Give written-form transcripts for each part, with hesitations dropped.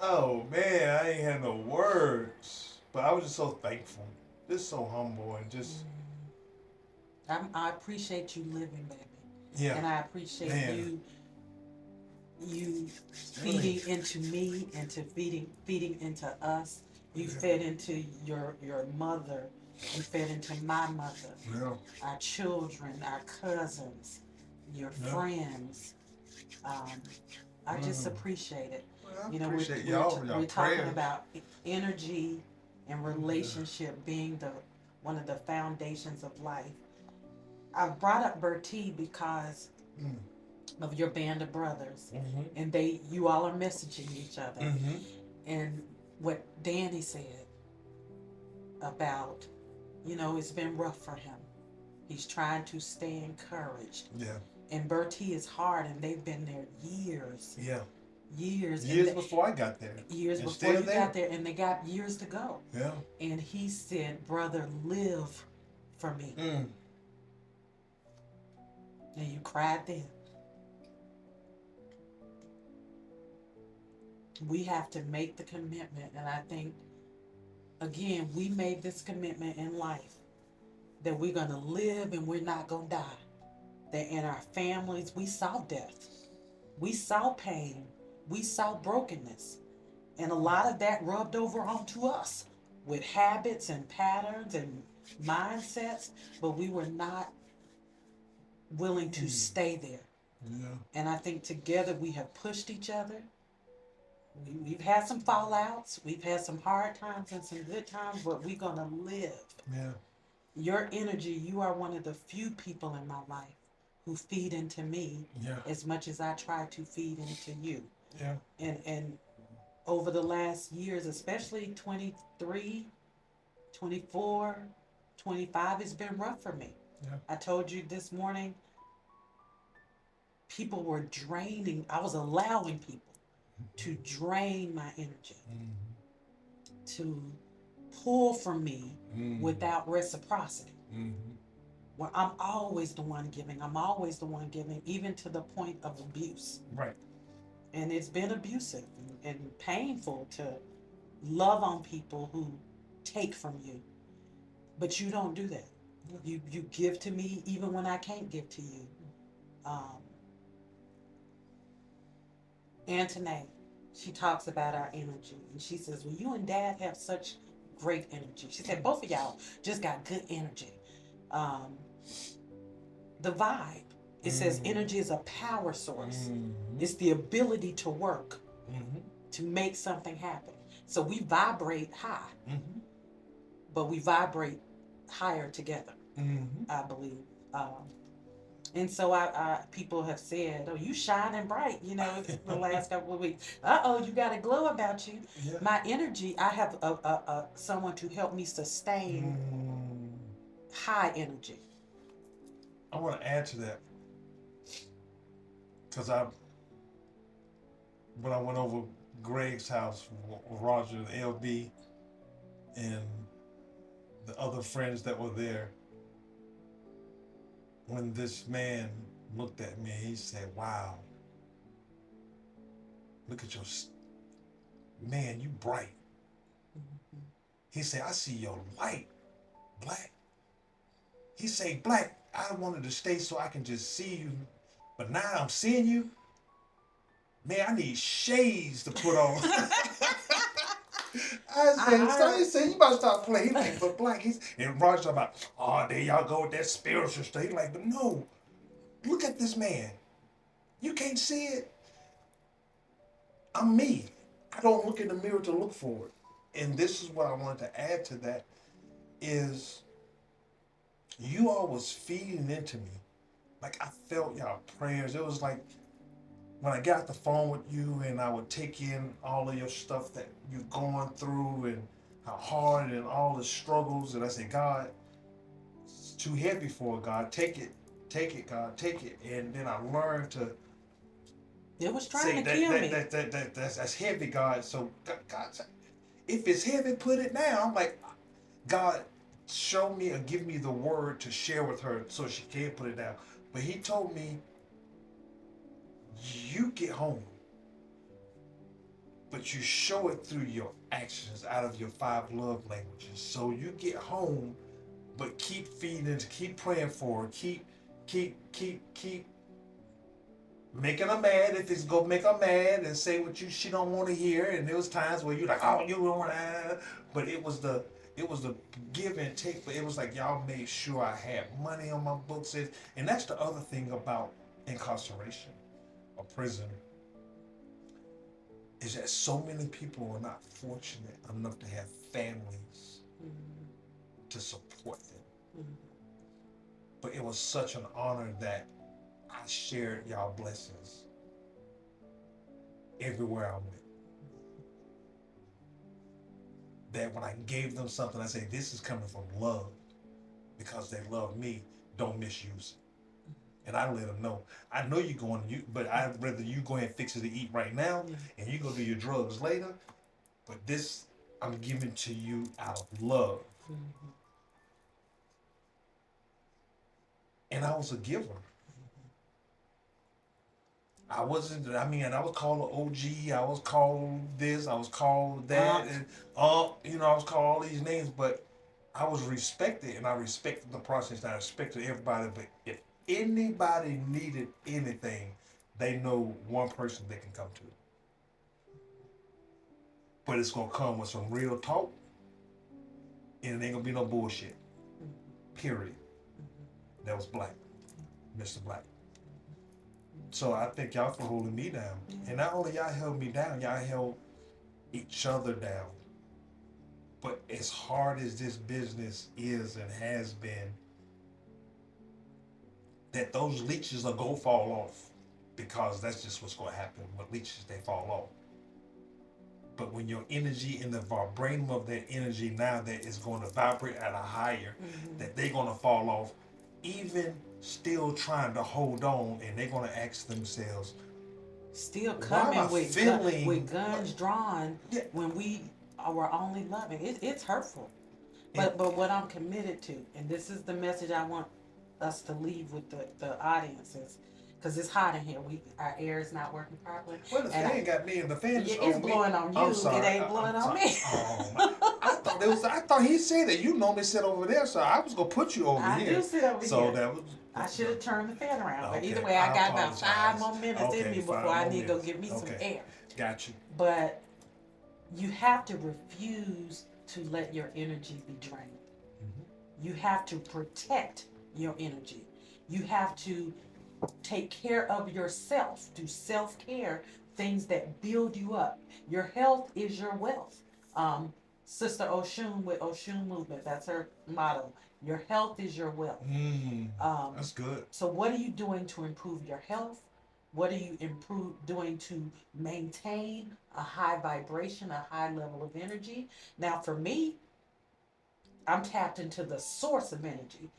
Oh man, I ain't had no words, but I was just so thankful, just so humble, and just I appreciate you living, baby, yeah, and I appreciate man, you really, feeding into me and to feeding into us. You yeah, fed into your mother. You fed into my mother, yeah, our children, our cousins, your yeah. friends. Um, I just Mm. appreciate it. Well, I You know, appreciate y'all, y'all we're talking prayers. about energy and Yeah. relationship being the one of the foundations of life. I brought up Bertie because Mm. of your band of brothers, Mm-hmm. and you all are messaging each other. Mm-hmm. And what Danny said about, it's been rough for him. He's trying to stay encouraged. Yeah. And Bertie is hard, and they've been there years, Yeah. years, Years before I got there, years and before still you got there. there, and they got years to go. Yeah. And he said, "Brother, live for me." Mm. And you cried then. We have to make the commitment, and I think again, we made this commitment in life that we're going to live and we're not going to die. That in our families, we saw death, we saw pain, we saw brokenness. And a lot of that rubbed over onto us with habits and patterns and mindsets, but we were not willing to Mm. stay there. Yeah. And I think together we have pushed each other. We've had some fallouts, we've had some hard times and some good times, but we're going to live. Yeah. Your energy, you are one of the few people in my life who feed into me Yeah. as much as I try to feed into you. Yeah. And over the last years, especially 23, 24, 25, it's been rough for me. Yeah. I told you this morning, people were draining, I was allowing people to drain my energy, Mm-hmm. to pull from me Mm-hmm. without reciprocity. Mm-hmm. Where I'm always the one giving. I'm always the one giving, even to the point of abuse. Right. And it's been abusive and painful to love on people who take from you. But you don't do that. You give to me even when I can't give to you. Um, Antoinette, she talks about our energy. And she says, well, you and dad have such great energy. She said, both of y'all just got good energy. Um, the vibe. It says Mm-hmm. energy is a power source. Mm-hmm. It's the ability to work, Mm-hmm. to make something happen. So we vibrate high, Mm-hmm. but we vibrate higher together, Mm-hmm. I believe. And so people have said, "Oh, you shining bright," the last couple of weeks. Oh, you got a glow about you. Yeah. My energy, I have someone to help me sustain Mm. high energy. I want to add to that because when I went over Greg's house, Roger, the LB, and the other friends that were there, when this man looked at me, he said, "Wow, look at man, you bright." Mhm. He said, "I see your light, Black." He said, "Black, I wanted to stay so I can just see you, but now I'm seeing you. Man, I need shades to put on." I He said, "You about to stop playing." He's like, "But Black," and Roger's talking about, "Oh, there y'all go with that spiritual stuff." He's like, "But no, look at this man. You can't see it. I'm me. I don't look in the mirror to look for it." And this is what I wanted to add to that is you all was feeding into me. Like I felt y'all prayers. It was like when I got the phone with you and I would take in all of your stuff that you're going through and how hard and all the struggles. And I said, "God, it's too heavy for it, God. Take it, God, take it." And then I learned to It was trying say to kill me. that's heavy, God. So God, if it's heavy, put it down. I'm like, God showed me or give me the word to share with her so she can put it down. But he told me, you get home, but you show it through your actions out of your 5 love languages. So you get home, but keep feeding it, keep praying for her, keep making her mad if it's gonna make her mad and say what you she don't want to hear. And there was times where you're like, oh, you don't want to, but it was the give and take. But it was like y'all made sure I had money on my books, and that's the other thing about incarceration or prison is that so many people are not fortunate enough to have families to support them. But it was such an honor that I shared y'all blessings everywhere I went. That when I gave them something, I say, this is coming from love because they love me. Don't misuse it. And I let them know. I know you're going, but I'd rather you go ahead and fix it to eat right now, and you go do your drugs later. But this, I'm giving to you out of love. And I was a giver. I wasn't. I mean, I was called an OG. I was called this. I was called that, and I was called all these names. But I was respected, and I respected the process. And I respected everybody. But if anybody needed anything, they know one person they can come to. But it's gonna come with some real talk, and it ain't gonna be no bullshit. Period. That was Black, Mr. Black. So I thank y'all for holding me down. And not only y'all held me down, y'all held each other down. But as hard as this business is and has been, that those leeches are gonna fall off. Because that's just what's gonna happen. With leeches, they fall off. But when your energy and the vibranium of that energy now that is going to vibrate at a higher, that they're gonna fall off, even still trying to hold on, and they're gonna ask themselves, Still why am coming I feeling with guns drawn yeah, when we were only loving. It's hurtful. and But what I'm committed to, and this is the message I want us to leave with the audiences, because it's hot in here. Our air is not working properly. well, the And fan got me, and the fan is it's on me. blowing on you. I'm sorry. It ain't blowing I'm on sorry. me. Oh my! I thought he said that you normally sit over there, so I was gonna put you over I here. do sit over So here. that was. I should have turned the fan around. But Okay, either way, I got about apologize. 5 more minutes in Okay, me before 5 I more need to go minutes. get me some Okay, air. got you. But you have to refuse to let your energy be drained. You have to protect your energy. You have to take care of yourself, do self-care, things that build you up. Your health is your wealth. Um, Sister Oshun with Oshun Movement, that's her motto. Your health is your wealth. That's good. So what are you doing to improve your health? What are you doing to maintain a high vibration, a high level of energy? Now for me, I'm tapped into the source of energy.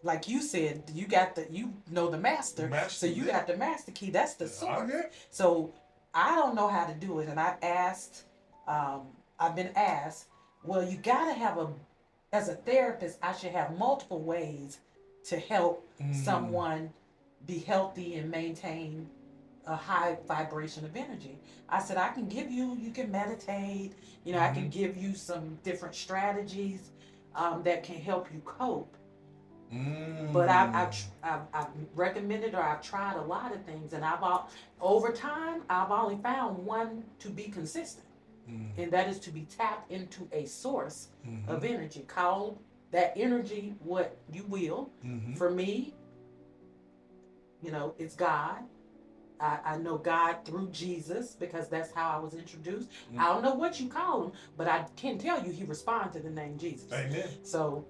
Like you said, you know the master, so you got the master key. That's the source. Okay. So I don't know how to do it, and um, I've been asked, well, you gotta have as a therapist, I should have multiple ways to help someone be healthy and maintain a high vibration of energy. I said, I can give you can meditate, I can give you some different strategies that can help you cope. But I've recommended or I've tried a lot of things, and over time I've only found one to be consistent, and that is to be tapped into a source of energy. Call that energy what you will. For me, it's God. I know God through Jesus because that's how I was introduced. I don't know what you call him, but I can tell you he responds to the name Jesus. Amen. So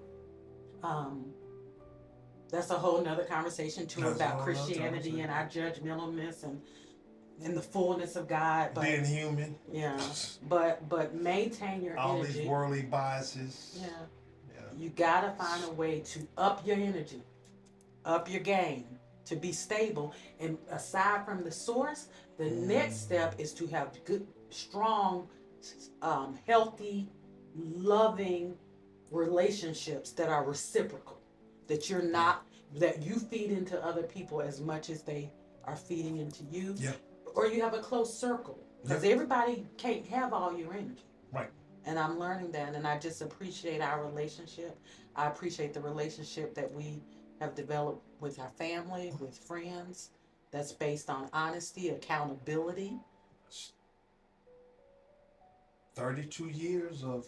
um, that's a whole nother conversation too about Christianity and our judgmentalness and the fullness of God. But being human. Yeah. But maintain your all energy. These worldly biases. Yeah. You gotta find a way to up your energy, up your game, to be stable. And aside from the source, the next step is to have good, strong, healthy, loving relationships that are reciprocal, that you're Yeah. not, that you feed into other people as much as they are feeding into you, Yeah. or you have a close circle, Yeah. because everybody can't have all your energy. Right. And I'm learning that, and I just appreciate our relationship. I appreciate the relationship that we have developed with our family, with friends, that's based on honesty, accountability. 32 years of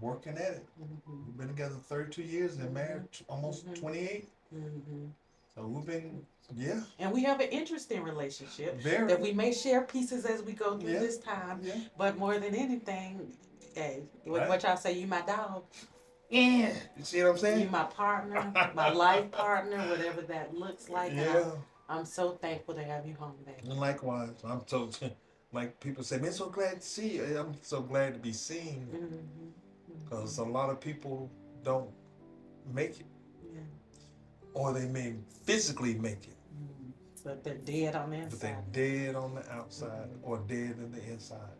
working at it. Mm-hmm. We've been together 32 years and Mm-hmm. married almost Mm-hmm. 28. Mm-hmm. So we've been, yeah, And we have an interesting relationship very, that we may share pieces as we go through yeah, this time. yeah. But more than anything, hey, Right. what y'all say, you my dog, Yeah. You see what I'm you saying? my partner, my life partner, whatever that looks like. And Yeah. I'm so thankful to have you home, baby. And likewise, I'm so, like people say, man, so glad to see you. I'm so glad to be seen Mm-hmm. because a lot of people don't make it, Yeah. or they may physically make it, Mm-hmm. But they're dead on the but inside. they're dead on the outside or dead in the inside.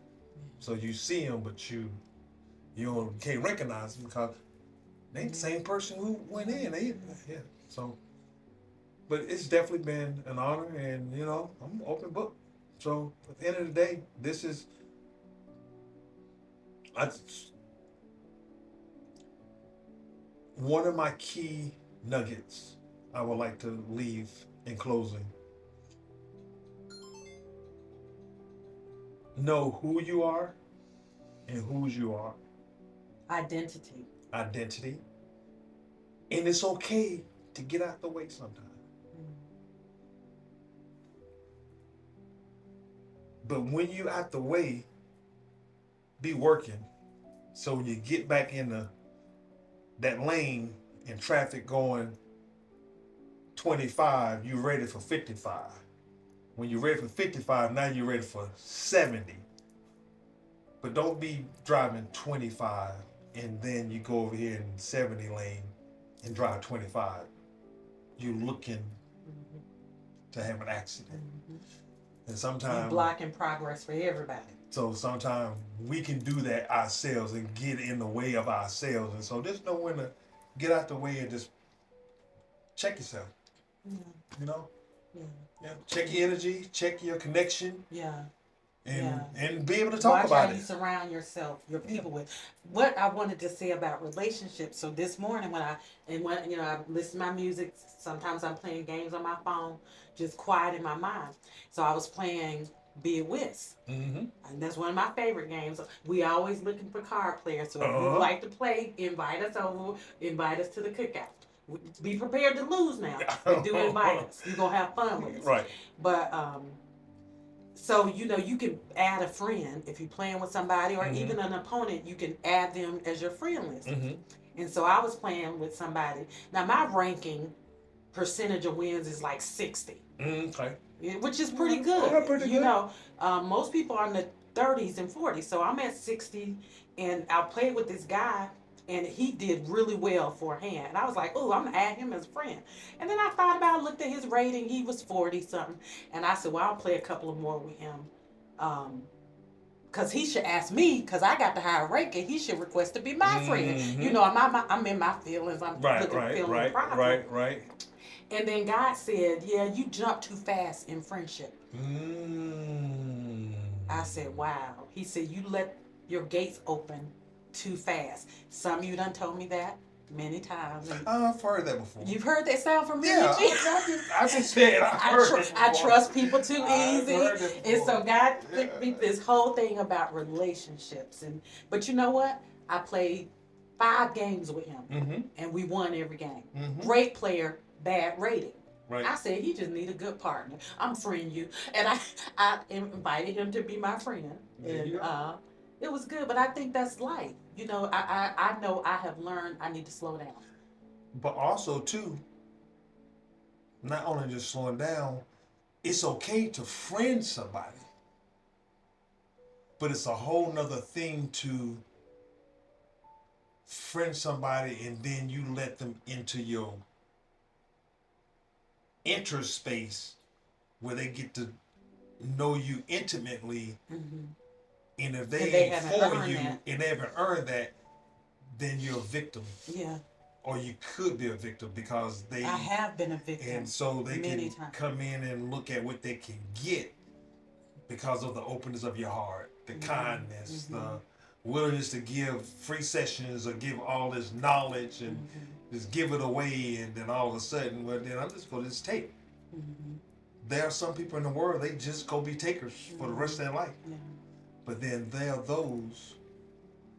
So you see them, but you can't recognize them because they ain't the same person who went in. Yeah. So, but it's definitely been an honor, and I'm an open book. So at the end of the day, this is I, one of my key nuggets I would like to leave in closing. Know who you are and whose you are. Identity. Identity. And it's okay to get out the way sometimes. Mm. But when you out the way, be working. So when you get back in that lane in traffic going 25, you're ready for 55. When you're ready for 55, now you're ready for 70. But don't be driving 25 and then you go over here in 70 lane and drive 25. You're looking Mm-hmm. to have an accident. Mm-hmm. And You sometimes, blocking progress for everybody. so sometimes we can do that ourselves and get in the way of ourselves. And so just know when to get out the way and just check yourself. Yeah. You know, Yeah. yeah. Check your energy, check your connection, Yeah. and Yeah. and be able to talk Watch about how you it. surround yourself, your Yeah. people with. What I wanted to say about relationships. So this morning when I listen to my music, sometimes I'm playing games on my phone, just quiet in my mind. So I was playing Be It Whist. Mm-hmm. And that's one of my favorite games. We always looking for card players. So if you would Uh-huh. like to play, invite us over, invite us to the cookout. Be prepared to lose now, but do invite us. You're gonna have fun with us. Right. But so you can add a friend if you're playing with somebody, or Mm-hmm. even an opponent. You can add them as your friend list. Mm-hmm. And so I was playing with somebody. Now my ranking percentage of wins is like 60, Okay. which is pretty Oh, good. pretty good. Most people are in the 30s and 40s, so I'm at 60, and I played with this guy. And he did really well for a hand. And I was like, oh, I'm going to add him as a friend. And then I thought about it, looked at his rating. He was 40 something. And I said, well, I'll play a couple of more with him. Because he should ask me, because I got the higher ranking. He should request to be my friend. Mm-hmm. I'm in my feelings. I'm Right. feeling the problem. Right. And then God said, yeah, you jump too fast in friendship. Mm. I said, wow. He said, you let your gates open too fast. Some of you done told me that many times. I've heard that before. You've heard that sound familiar? Yeah, I just said I've heard it I before. trust people too I've easy. heard it And so before. God put me this whole thing about relationships. But you know what? I played 5 games with him, Mm-hmm. and we won every game. Mm-hmm. Great player, bad rating. Right. I said he just need a good partner. I'm friend you, and I invited him to be my friend, and it was good. But I think that's life. I know I have learned I need to slow down. But also too, not only just slowing down, it's okay to friend somebody. But it's a whole nother thing to friend somebody and then you let them into your interest space where they get to know you intimately. Mm-hmm. And if And they they ain't haven't for earned you that. and they haven't earned that, then you're a victim, Yeah. or you could be a victim because I have been a victim and so they many can times. come in and look at what they can get because of the openness of your heart, the kindness, the willingness to give free sessions or give all this knowledge and just give it away, and then all of a sudden, well, then I'm just going to just take. There are some people in the world, they just go be takers for the rest of their life. Yeah. But then there are those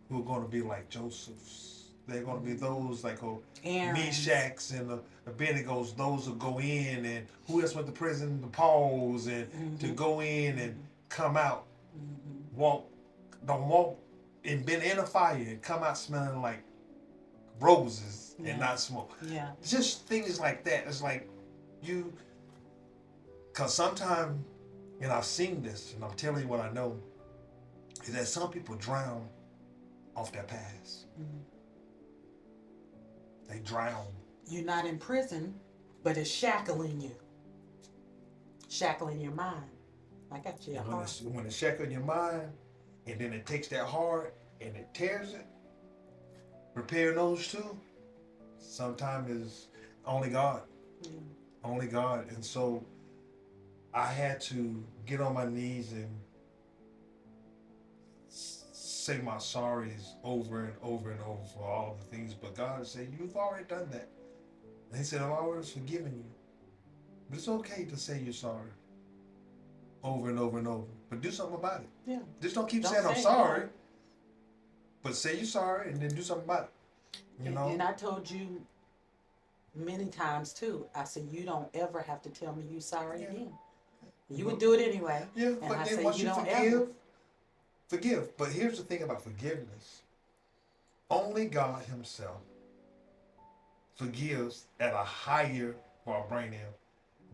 who are going to be like Joseph's. They're going to be those like Meshachs and the Abednego's, those who go in, and who else went to prison? The Pauls, and to go in and come out, don't walk, and been in a fire and come out smelling like roses and not smoke. Yeah. Just things like that. It's like you, because sometimes, and I've seen this, and I'm telling you what I know, is that some people drown off their past. They drown. You're not in prison, but it's shackling you. Shackling your mind. I got you. When it's shackling your mind, and then it takes that heart and it tears it, repairing those two, sometimes is only God. Only God. And so I had to get on my knees and say my sorries over and over and over for all of the things. But God said, you've already done that. And he said, I've already forgiven you. But it's okay to say you're sorry over and over and over. But do something about it. Yeah. Just don't keep saying I'm sorry. But say you're sorry and then do something about it. You know? And I told you many times too, I said, you don't ever have to tell me you sorry again. You would do it anyway. Yeah, and but I then said, once you don't forgive. But here's the thing about forgiveness. Only God himself forgives at a higher vibranium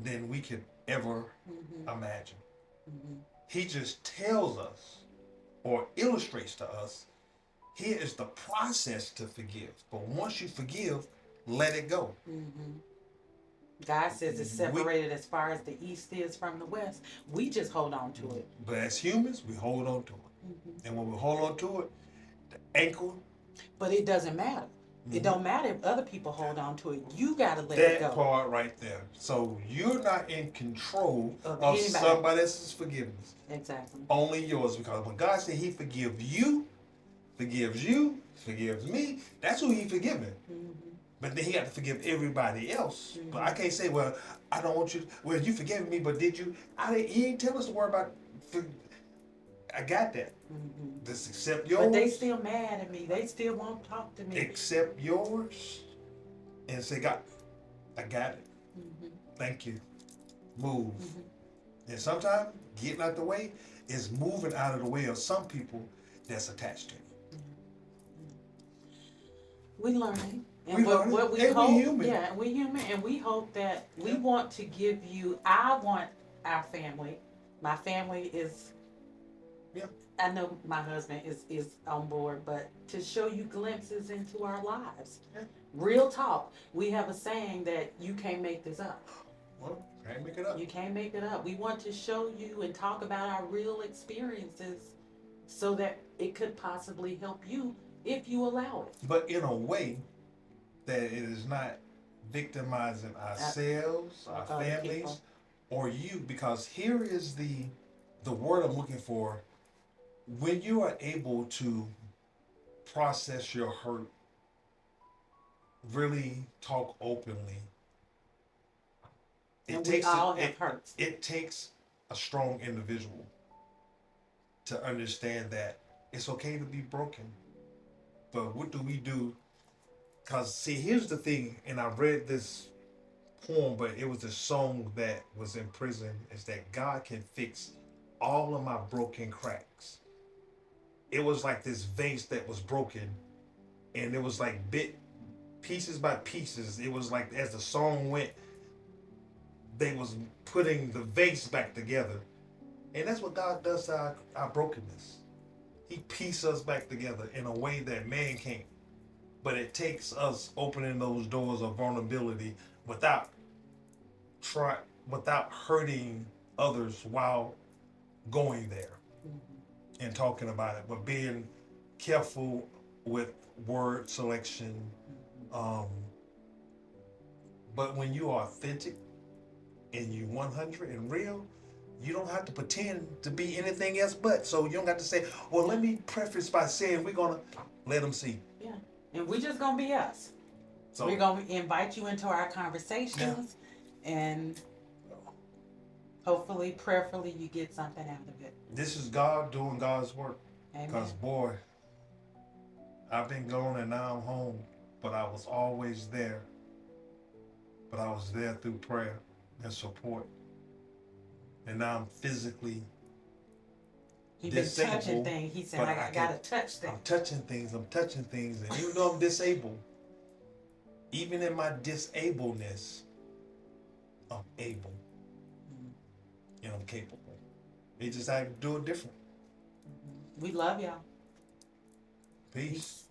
than we could ever imagine. He just tells us or illustrates to us, here is the process to forgive. But once you forgive, let it go. God says it's separated as far as the east is from the west. We just hold on to it. But as humans, we hold on to it. And when we hold on to it, the ankle. But it doesn't matter. It don't matter if other people hold on to it. You got to let it go. That part right there. So you're not in control of somebody else's forgiveness. Exactly. Only yours. Because when God said he forgives you, forgives me, that's who he forgiving. But then he got to forgive everybody else. But I can't say, well, I don't want you to, well, you forgave me, but did you? He ain't tell us to worry about, I got that. Just accept yours. But they still mad at me. They still won't talk to me. Accept yours and say, God, I got it. Thank you. Move. And sometimes getting out the way is moving out of the way of some people that's attached to you. We learning. And we what we hope, we human. Yeah, we human, and we hope that we want to give you. I want our family. My family is. Yeah. I know my husband is on board, but to show you glimpses into our lives. Yeah. Real talk. We have a saying that you can't make this up. Well, can't make it up. You can't make it up. We want to show you and talk about our real experiences so that it could possibly help you if you allow it. But in a way that it is not victimizing ourselves, our families, people, or you, because here is the word I'm looking for. When you are able to process your hurt, really talk openly, it takes a strong individual to understand that it's okay to be broken. But what do we do? Because, see, here's the thing, and I read this poem, but it was a song that was in prison, is that God can fix all of my broken cracks. It was like this vase that was broken, and it was like pieces by pieces. It was like as the song went, they was putting the vase back together. And that's what God does to our brokenness. He pieces us back together in a way that man can't. But it takes us opening those doors of vulnerability without hurting others while going there and talking about it, but being careful with word selection. Um, but when you are authentic and you 100 and real, you don't have to pretend to be anything else but. So you don't have to say, well, let me preface by saying we're going to let them see. Yeah. And we're just going to be us. So We're going to invite you into our yeah, conversations, and hopefully, prayerfully, you get something out of it. this is God doing God's work. Amen. Because, boy, I've been gone and now I'm home, but I was always there. But I was there through prayer and support. And now I'm physically He been touching disabled. things. He said, But I got to touch things. I'm touching things. And even though I'm disabled, even in my disableness, I'm able and I'm capable. They just had to do it different. We love y'all. Peace.